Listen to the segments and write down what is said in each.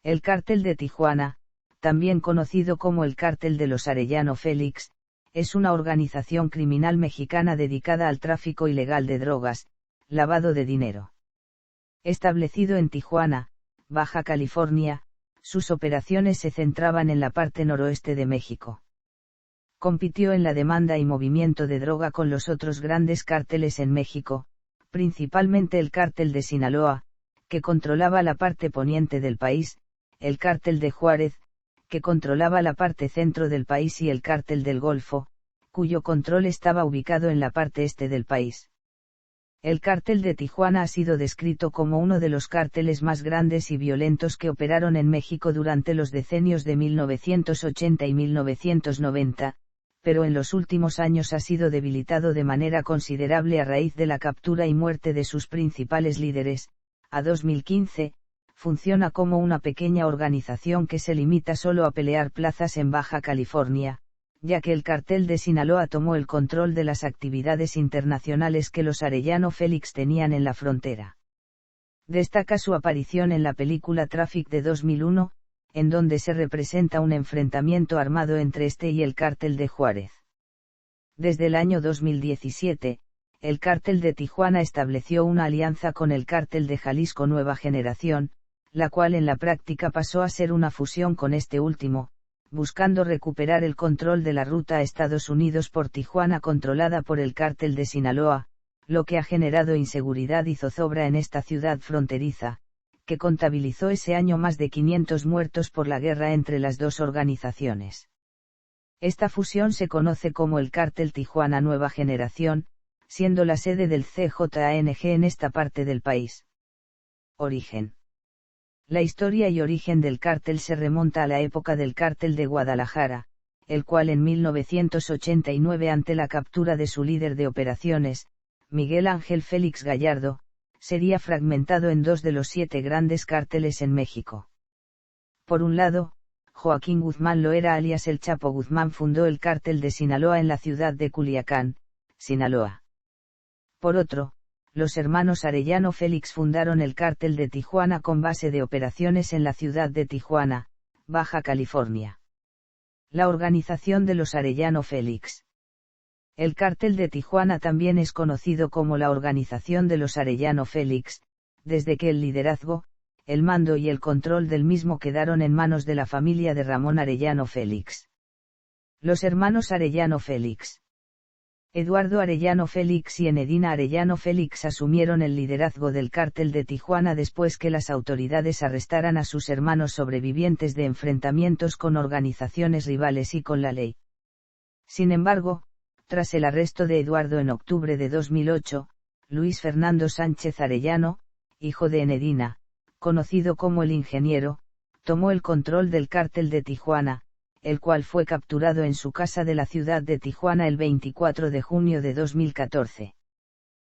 El Cártel de Tijuana, también conocido como el Cártel de los Arellano Félix, es una organización criminal mexicana dedicada al tráfico ilegal de drogas, lavado de dinero. Establecido en Tijuana, Baja California, sus operaciones se centraban en la parte noroeste de México. Compitió en la demanda y movimiento de droga con los otros grandes cárteles en México, principalmente el Cártel de Sinaloa, que controlaba la parte poniente del país, el Cártel de Juárez, que controlaba la parte centro del país y el Cártel del Golfo, cuyo control estaba ubicado en la parte este del país. El Cártel de Tijuana ha sido descrito como uno de los cárteles más grandes y violentos que operaron en México durante los decenios de 1980 y 1990, pero en los últimos años ha sido debilitado de manera considerable a raíz de la captura y muerte de sus principales líderes. A 2015, funciona como una pequeña organización que se limita solo a pelear plazas en Baja California, ya que el Cártel de Sinaloa tomó el control de las actividades internacionales que los Arellano Félix tenían en la frontera. Destaca su aparición en la película Traffic de 2001, en donde se representa un enfrentamiento armado entre este y el Cártel de Juárez. Desde el año 2017, el Cártel de Tijuana estableció una alianza con el Cártel de Jalisco Nueva Generación, la cual en la práctica pasó a ser una fusión con este último, buscando recuperar el control de la ruta a Estados Unidos por Tijuana controlada por el Cártel de Sinaloa, lo que ha generado inseguridad y zozobra en esta ciudad fronteriza, que contabilizó ese año más de 500 muertos por la guerra entre las dos organizaciones. Esta fusión se conoce como el Cártel Tijuana Nueva Generación, siendo la sede del CJANG en esta parte del país. Origen. La historia y origen del cártel se remonta a la época del Cártel de Guadalajara, el cual en 1989 ante la captura de su líder de operaciones, Miguel Ángel Félix Gallardo, sería fragmentado en dos de los 7 grandes cárteles en México. Por un lado, Joaquín Guzmán Loera alias El Chapo Guzmán fundó el Cártel de Sinaloa en la ciudad de Culiacán, Sinaloa. Por otro, los hermanos Arellano Félix fundaron el Cártel de Tijuana con base de operaciones en la ciudad de Tijuana, Baja California. La organización de los Arellano Félix. El Cártel de Tijuana también es conocido como la Organización de los Arellano Félix, desde que el liderazgo, el mando y el control del mismo quedaron en manos de la familia de Ramón Arellano Félix. Los hermanos Arellano Félix. Eduardo Arellano Félix y Enedina Arellano Félix asumieron el liderazgo del Cártel de Tijuana después que las autoridades arrestaran a sus hermanos sobrevivientes de enfrentamientos con organizaciones rivales y con la ley. Sin embargo, tras el arresto de Eduardo en octubre de 2008, Luis Fernando Sánchez Arellano, hijo de Enedina, conocido como el Ingeniero, tomó el control del Cártel de Tijuana, el cual fue capturado en su casa de la ciudad de Tijuana el 24 de junio de 2014.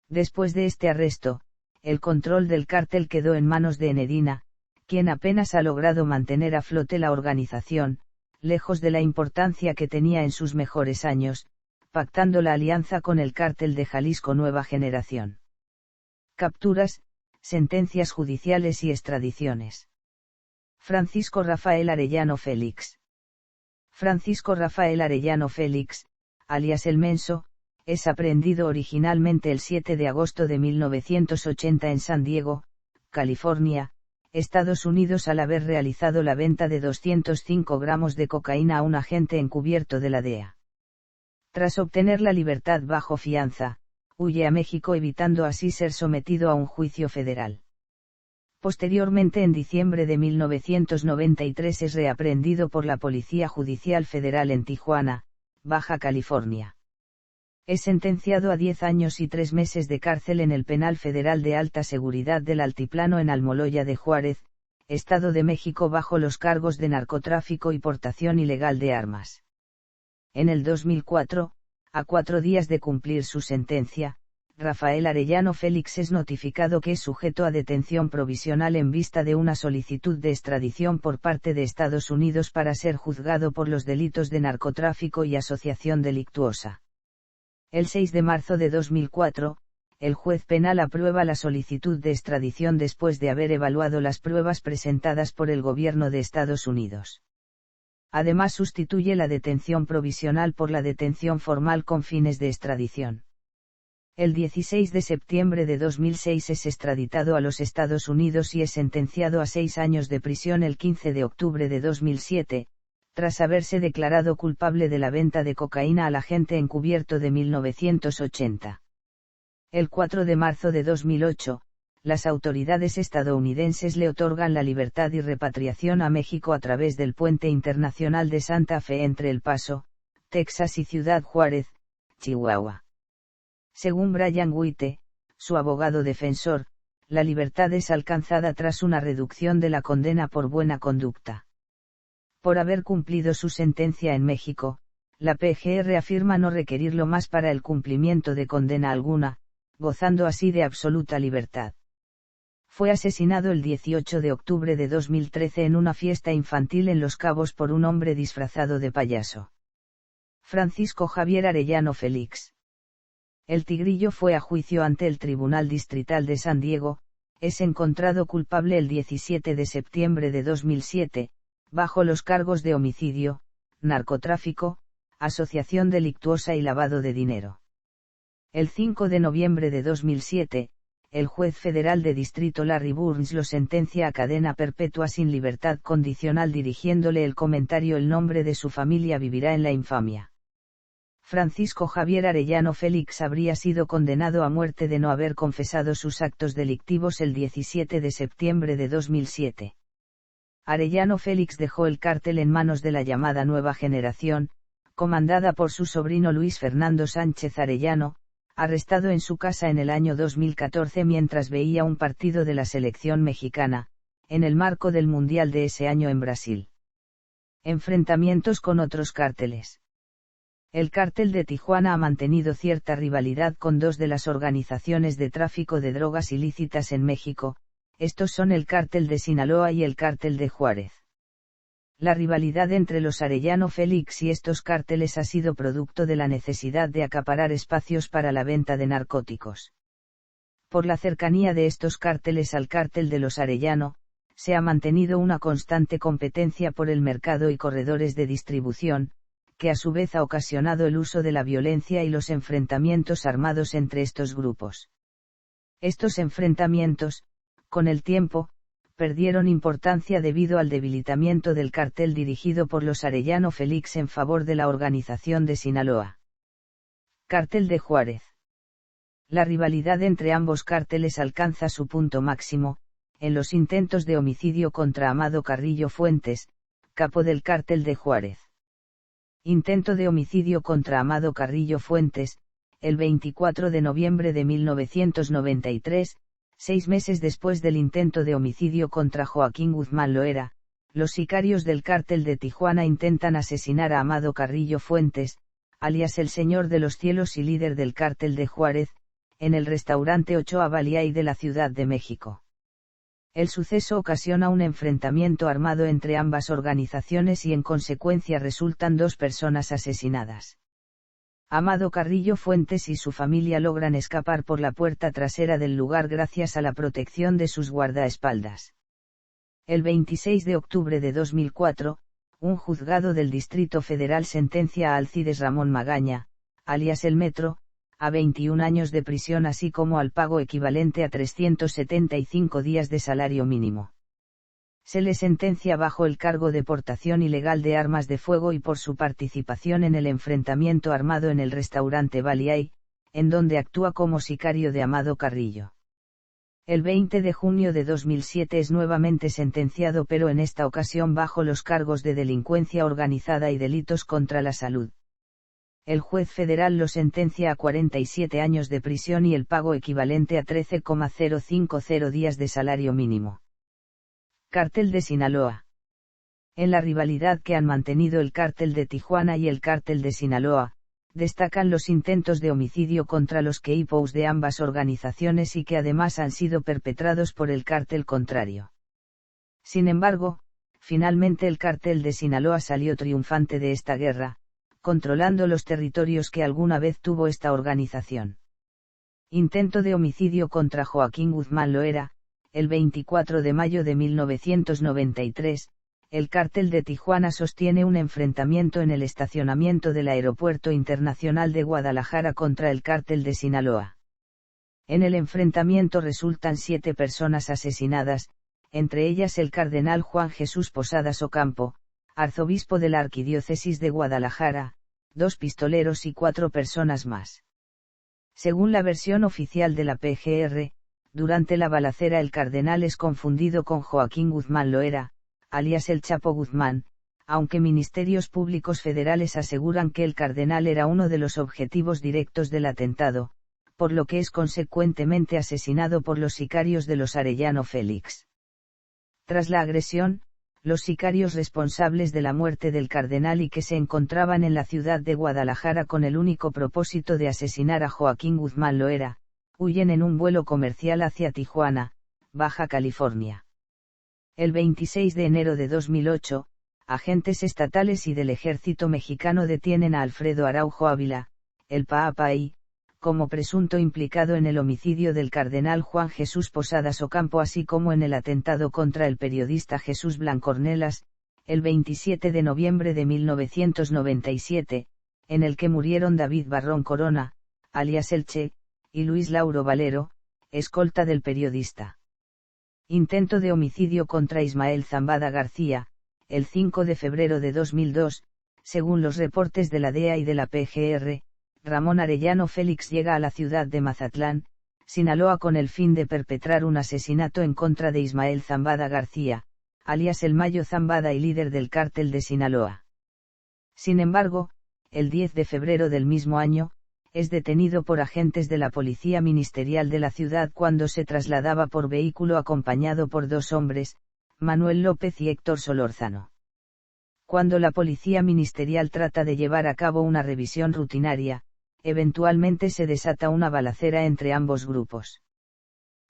Después de este arresto, el control del cártel quedó en manos de Enedina, quien apenas ha logrado mantener a flote la organización, lejos de la importancia que tenía en sus mejores años, pactando la alianza con el Cártel de Jalisco Nueva Generación. Capturas, sentencias judiciales y extradiciones. Francisco Rafael Arellano Félix. Francisco Rafael Arellano Félix, alias El Menso, es aprehendido originalmente el 7 de agosto de 1980 en San Diego, California, Estados Unidos al haber realizado la venta de 205 gramos de cocaína a un agente encubierto de la DEA. Tras obtener la libertad bajo fianza, huye a México evitando así ser sometido a un juicio federal. Posteriormente en diciembre de 1993 es reaprehendido por la Policía Judicial Federal en Tijuana, Baja California. Es sentenciado a 10 años y 3 meses de cárcel en el Penal Federal de Alta Seguridad del Altiplano en Almoloya de Juárez, Estado de México bajo los cargos de narcotráfico y portación ilegal de armas. En el 2004, a 4 días de cumplir su sentencia, Rafael Arellano Félix es notificado que es sujeto a detención provisional en vista de una solicitud de extradición por parte de Estados Unidos para ser juzgado por los delitos de narcotráfico y asociación delictuosa. El 6 de marzo de 2004, el juez penal aprueba la solicitud de extradición después de haber evaluado las pruebas presentadas por el gobierno de Estados Unidos. Además sustituye la detención provisional por la detención formal con fines de extradición. El 16 de septiembre de 2006 es extraditado a los Estados Unidos y es sentenciado a 6 años de prisión el 15 de octubre de 2007, tras haberse declarado culpable de la venta de cocaína al agente encubierto de 1980. El 4 de marzo de 2008, las autoridades estadounidenses le otorgan la libertad y repatriación a México a través del puente internacional de Santa Fe entre El Paso, Texas y Ciudad Juárez, Chihuahua. Según Brian Witte, su abogado defensor, la libertad es alcanzada tras una reducción de la condena por buena conducta. Por haber cumplido su sentencia en México, la PGR afirma no requerirlo más para el cumplimiento de condena alguna, gozando así de absoluta libertad. Fue asesinado el 18 de octubre de 2013 en una fiesta infantil en Los Cabos por un hombre disfrazado de payaso. Francisco Javier Arellano Félix. El Tigrillo fue a juicio ante el Tribunal Distrital de San Diego, es encontrado culpable el 17 de septiembre de 2007, bajo los cargos de homicidio, narcotráfico, asociación delictuosa y lavado de dinero. El 5 de noviembre de 2007, el juez federal de distrito Larry Burns lo sentencia a cadena perpetua sin libertad condicional dirigiéndole el comentario: el nombre de su familia vivirá en la infamia. Francisco Javier Arellano Félix habría sido condenado a muerte de no haber confesado sus actos delictivos el 17 de septiembre de 2007. Arellano Félix dejó el cártel en manos de la llamada Nueva Generación, comandada por su sobrino Luis Fernando Sánchez Arellano, arrestado en su casa en el año 2014 mientras veía un partido de la selección mexicana, en el marco del Mundial de ese año en Brasil. Enfrentamientos con otros cárteles. El cártel de Tijuana ha mantenido cierta rivalidad con dos de las organizaciones de tráfico de drogas ilícitas en México, estos son el cártel de Sinaloa y el cártel de Juárez. La rivalidad entre los Arellano Félix y estos cárteles ha sido producto de la necesidad de acaparar espacios para la venta de narcóticos. Por la cercanía de estos cárteles al cártel de los Arellano, se ha mantenido una constante competencia por el mercado y corredores de distribución, que a su vez ha ocasionado el uso de la violencia y los enfrentamientos armados entre estos grupos. Estos enfrentamientos, con el tiempo, perdieron importancia debido al debilitamiento del cartel dirigido por los Arellano Félix en favor de la organización de Sinaloa. Cártel de Juárez. La rivalidad entre ambos cárteles alcanza su punto máximo, en los intentos de homicidio contra Amado Carrillo Fuentes, capo del cártel de Juárez. Intento de homicidio contra Amado Carrillo Fuentes, el 24 de noviembre de 1993, 6 meses después del intento de homicidio contra Joaquín Guzmán Loera, los sicarios del cártel de Tijuana intentan asesinar a Amado Carrillo Fuentes, alias el Señor de los Cielos y líder del cártel de Juárez, en el restaurante Ochoa Baliay de la Ciudad de México. El suceso ocasiona un enfrentamiento armado entre ambas organizaciones y en consecuencia resultan 2 personas asesinadas. Amado Carrillo Fuentes y su familia logran escapar por la puerta trasera del lugar gracias a la protección de sus guardaespaldas. El 26 de octubre de 2004, un juzgado del Distrito Federal sentencia a Alcides Ramón Magaña, alias El Metro, a 21 años de prisión así como al pago equivalente a 375 días de salario mínimo. Se le sentencia bajo el cargo de portación ilegal de armas de fuego y por su participación en el enfrentamiento armado en el restaurante Baliay, en donde actúa como sicario de Amado Carrillo. El 20 de junio de 2007 es nuevamente sentenciado pero en esta ocasión bajo los cargos de delincuencia organizada y delitos contra la salud. El juez federal lo sentencia a 47 años de prisión y el pago equivalente a 13,050 días de salario mínimo. Cártel de Sinaloa. En la rivalidad que han mantenido el cártel de Tijuana y el cártel de Sinaloa, destacan los intentos de homicidio contra los capos de ambas organizaciones y que además han sido perpetrados por el cártel contrario. Sin embargo, finalmente el cártel de Sinaloa salió triunfante de esta guerra, controlando los territorios que alguna vez tuvo esta organización. Intento de homicidio contra Joaquín Guzmán Loera. El 24 de mayo de 1993, el Cártel de Tijuana sostiene un enfrentamiento en el estacionamiento del Aeropuerto Internacional de Guadalajara contra el Cártel de Sinaloa. En el enfrentamiento resultan 7 personas asesinadas, entre ellas el cardenal Juan Jesús Posadas Ocampo, arzobispo de la Arquidiócesis de Guadalajara, 2 pistoleros y 4 personas más. Según la versión oficial de la PGR, durante la balacera el cardenal es confundido con Joaquín Guzmán Loera, alias el Chapo Guzmán, aunque ministerios públicos federales aseguran que el cardenal era uno de los objetivos directos del atentado, por lo que es consecuentemente asesinado por los sicarios de los Arellano Félix. Tras la agresión, los sicarios responsables de la muerte del cardenal y que se encontraban en la ciudad de Guadalajara con el único propósito de asesinar a Joaquín Guzmán Loera, huyen en un vuelo comercial hacia Tijuana, Baja California. El 26 de enero de 2008, agentes estatales y del ejército mexicano detienen a Alfredo Araujo Ávila, el Paapay, como presunto implicado en el homicidio del cardenal Juan Jesús Posadas Ocampo así como en el atentado contra el periodista Jesús Blancornelas, el 27 de noviembre de 1997, en el que murieron David Barrón Corona, alias El Che, y Luis Lauro Valero, escolta del periodista. Intento de homicidio contra Ismael Zambada García, el 5 de febrero de 2002, según los reportes de la DEA y de la PGR, Ramón Arellano Félix llega a la ciudad de Mazatlán, Sinaloa con el fin de perpetrar un asesinato en contra de Ismael Zambada García, alias El Mayo Zambada y líder del cártel de Sinaloa. Sin embargo, el 10 de febrero del mismo año, es detenido por agentes de la Policía Ministerial de la ciudad cuando se trasladaba por vehículo acompañado por 2 hombres, Manuel López y Héctor Solórzano. Cuando la Policía Ministerial trata de llevar a cabo una revisión rutinaria, eventualmente se desata una balacera entre ambos grupos.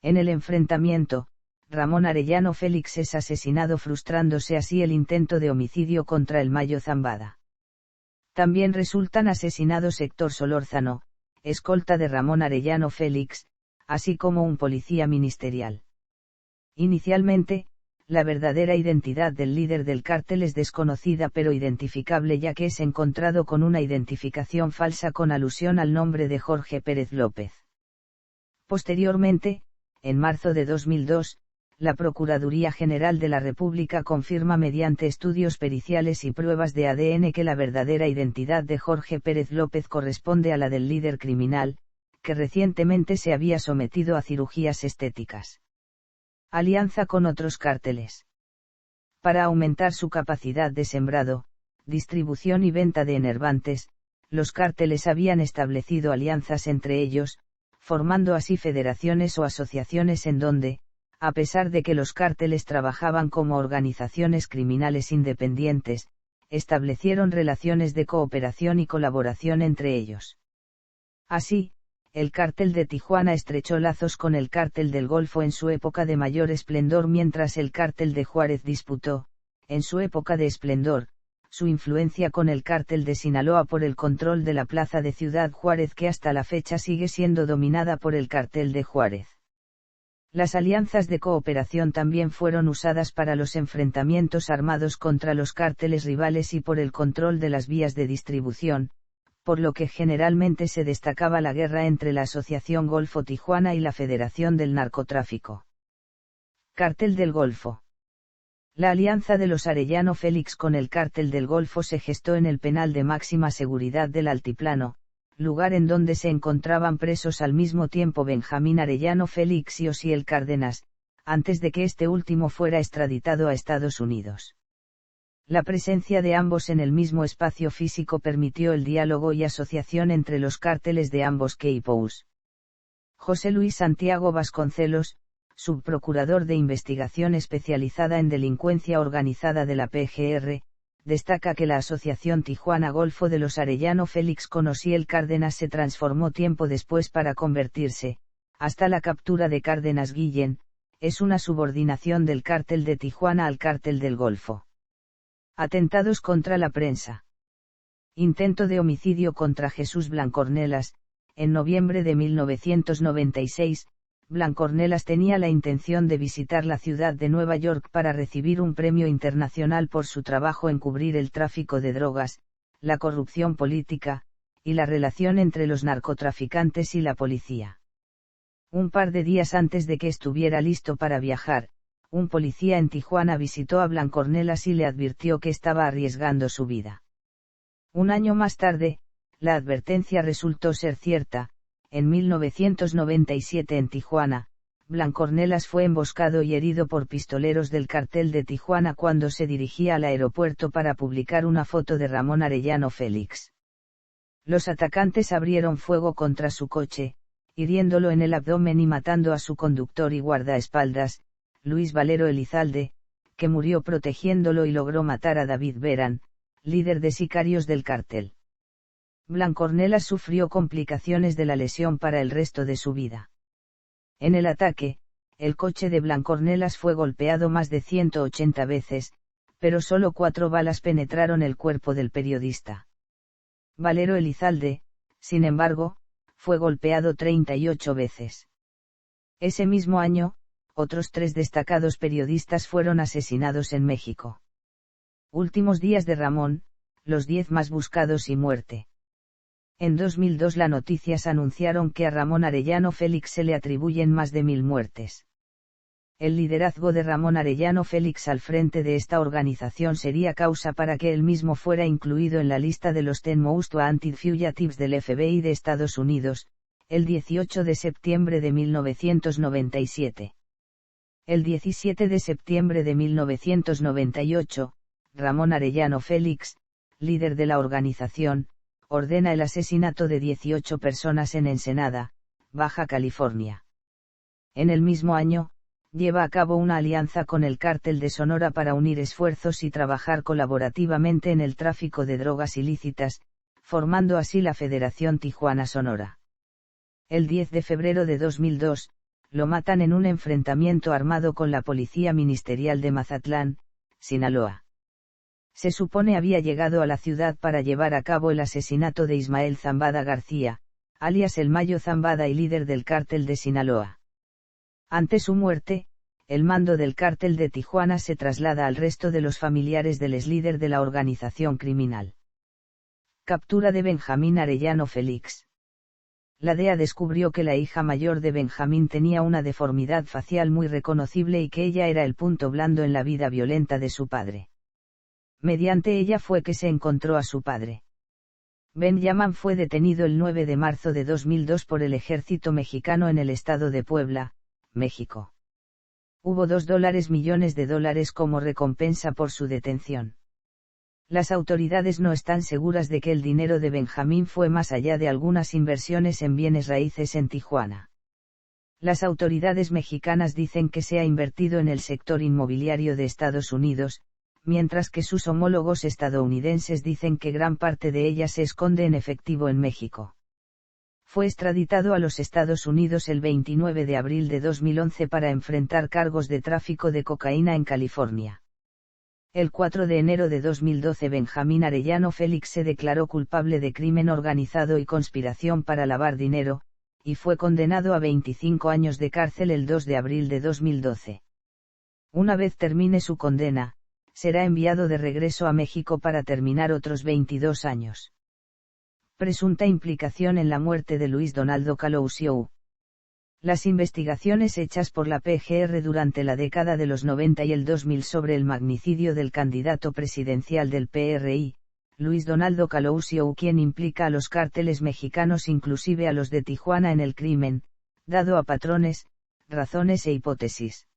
En el enfrentamiento, Ramón Arellano Félix es asesinado frustrándose así el intento de homicidio contra el Mayo Zambada. También resultan asesinados Héctor Solórzano, escolta de Ramón Arellano Félix, así como un policía ministerial. Inicialmente, la verdadera identidad del líder del cártel es desconocida pero identificable ya que es encontrado con una identificación falsa con alusión al nombre de Jorge Pérez López. Posteriormente, en marzo de 2002, la Procuraduría General de la República confirma mediante estudios periciales y pruebas de ADN que la verdadera identidad de Jorge Pérez López corresponde a la del líder criminal, que recientemente se había sometido a cirugías estéticas. Alianza con otros cárteles. Para aumentar su capacidad de sembrado, distribución y venta de enervantes, los cárteles habían establecido alianzas entre ellos, formando así federaciones o asociaciones en donde, a pesar de que los cárteles trabajaban como organizaciones criminales independientes, establecieron relaciones de cooperación y colaboración entre ellos. Así, el cártel de Tijuana estrechó lazos con el cártel del Golfo en su época de mayor esplendor mientras el cártel de Juárez disputó, en su época de esplendor, su influencia con el cártel de Sinaloa por el control de la plaza de Ciudad Juárez que hasta la fecha sigue siendo dominada por el cartel de Juárez. Las alianzas de cooperación también fueron usadas para los enfrentamientos armados contra los cárteles rivales y por el control de las vías de distribución, por lo que generalmente se destacaba la guerra entre la Asociación Golfo Tijuana y la Federación del Narcotráfico. Cártel del Golfo. La alianza de los Arellano Félix con el Cártel del Golfo se gestó en el penal de máxima seguridad del Altiplano, lugar en donde se encontraban presos al mismo tiempo Benjamín Arellano Félix y Osiel Cárdenas, antes de que este último fuera extraditado a Estados Unidos. La presencia de ambos en el mismo espacio físico permitió el diálogo y asociación entre los cárteles de ambos capos. José Luis Santiago Vasconcelos, subprocurador de investigación especializada en delincuencia organizada de la PGR, destaca que la asociación Tijuana Golfo de los Arellano Félix con Osiel Cárdenas se transformó tiempo después para convertirse, hasta la captura de Cárdenas Guillén, es una subordinación del cártel de Tijuana al cártel del Golfo. Atentados contra la prensa. Intento de homicidio contra Jesús Blancornelas, En noviembre de 1996, Blancornelas tenía la intención de visitar la ciudad de Nueva York para recibir un premio internacional por su trabajo en cubrir el tráfico de drogas, la corrupción política, y la relación entre los narcotraficantes y la policía. Un par de días antes de que estuviera listo para viajar, un policía en Tijuana visitó a Blancornelas y le advirtió que estaba arriesgando su vida. Un año más tarde, la advertencia resultó ser cierta. En 1997 en Tijuana, Blancornelas fue emboscado y herido por pistoleros del cartel de Tijuana cuando se dirigía al aeropuerto para publicar una foto de Ramón Arellano Félix. Los atacantes abrieron fuego contra su coche, hiriéndolo en el abdomen y matando a su conductor y guardaespaldas, Luis Valero Elizalde, que murió protegiéndolo y logró matar a David Verán, líder de sicarios del cartel. Blancornelas sufrió complicaciones de la lesión para el resto de su vida. En el ataque, el coche de Blancornelas fue golpeado más de 180 veces, pero solo 4 balas penetraron el cuerpo del periodista. Valero Elizalde, sin embargo, fue golpeado 38 veces. Ese mismo año, otros 3 destacados periodistas fueron asesinados en México. Últimos días de Ramón, los 10 más buscados y muerte. En 2002 las noticias anunciaron que a Ramón Arellano Félix se le atribuyen más de 1000 muertes. El liderazgo de Ramón Arellano Félix al frente de esta organización sería causa para que él mismo fuera incluido en la lista de los 10 Most Wanted Fugitives del FBI de Estados Unidos, el 18 de septiembre de 1997. El 17 de septiembre de 1998, Ramón Arellano Félix, líder de la organización, ordena el asesinato de 18 personas en Ensenada, Baja California. En el mismo año, lleva a cabo una alianza con el Cártel de Sonora para unir esfuerzos y trabajar colaborativamente en el tráfico de drogas ilícitas, formando así la Federación Tijuana-Sonora. El 10 de febrero de 2002, lo matan en un enfrentamiento armado con la Policía Ministerial de Mazatlán, Sinaloa. Se supone había llegado a la ciudad para llevar a cabo el asesinato de Ismael Zambada García, alias El Mayo Zambada y líder del cártel de Sinaloa. Ante su muerte, el mando del cártel de Tijuana se traslada al resto de los familiares del ex-líder de la organización criminal. Captura de Benjamín Arellano Félix. La DEA descubrió que la hija mayor de Benjamín tenía una deformidad facial muy reconocible y que ella era el punto blando en la vida violenta de su padre. Mediante ella fue que se encontró a su padre. Benjamin fue detenido el 9 de marzo de 2002 por el ejército mexicano en el estado de Puebla, México. Hubo $2 millones como recompensa por su detención. Las autoridades no están seguras de que el dinero de Benjamín fue más allá de algunas inversiones en bienes raíces en Tijuana. Las autoridades mexicanas dicen que se ha invertido en el sector inmobiliario de Estados Unidos, mientras que sus homólogos estadounidenses dicen que gran parte de ella se esconde en efectivo en México. Fue extraditado a los Estados Unidos el 29 de abril de 2011 para enfrentar cargos de tráfico de cocaína en California. El 4 de enero de 2012 Benjamín Arellano Félix se declaró culpable de crimen organizado y conspiración para lavar dinero, y fue condenado a 25 años de cárcel el 2 de abril de 2012. Una vez termine su condena, será enviado de regreso a México para terminar otros 22 años. Presunta implicación en la muerte de Luis Donaldo Colosio. Las investigaciones hechas por la PGR durante la década de los 90 y el 2000 sobre el magnicidio del candidato presidencial del PRI, Luis Donaldo Colosio, quien implica a los cárteles mexicanos inclusive a los de Tijuana en el crimen, dado a patrones, razones e hipótesis.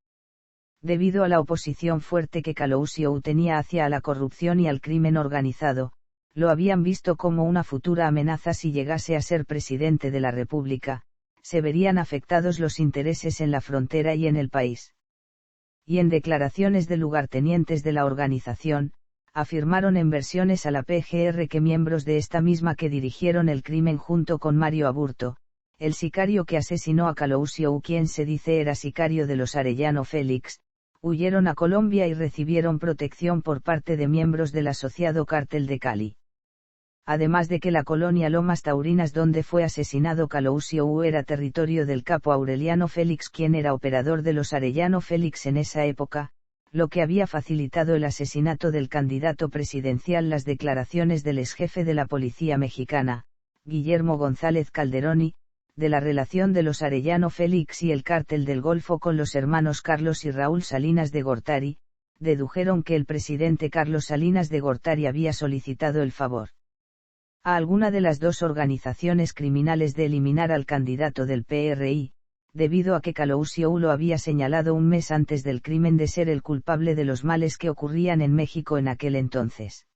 Debido a la oposición fuerte que Colosio tenía hacia la corrupción y al crimen organizado, lo habían visto como una futura amenaza si llegase a ser presidente de la República, se verían afectados los intereses en la frontera y en el país. Y en declaraciones de lugartenientes de la organización, afirmaron en versiones a la PGR que miembros de esta misma que dirigieron el crimen junto con Mario Aburto, el sicario que asesinó a Colosio, quien se dice era sicario de los Arellano Félix, huyeron a Colombia y recibieron protección por parte de miembros del asociado Cártel de Cali. además de que la colonia Lomas Taurinas donde fue asesinado Calousiou era territorio del capo Aureliano Félix, quien era operador de los Arellano Félix en esa época, lo que había facilitado el asesinato del candidato presidencial. Las declaraciones del exjefe de la policía mexicana, Guillermo González Calderoni, de la relación de los Arellano Félix y el cártel del Golfo con los hermanos Carlos y Raúl Salinas de Gortari, dedujeron que el presidente Carlos Salinas de Gortari había solicitado el favor a alguna de las dos organizaciones criminales de eliminar al candidato del PRI, debido a que Calousiou lo había señalado un mes antes del crimen de ser el culpable de los males que ocurrían en México en aquel entonces.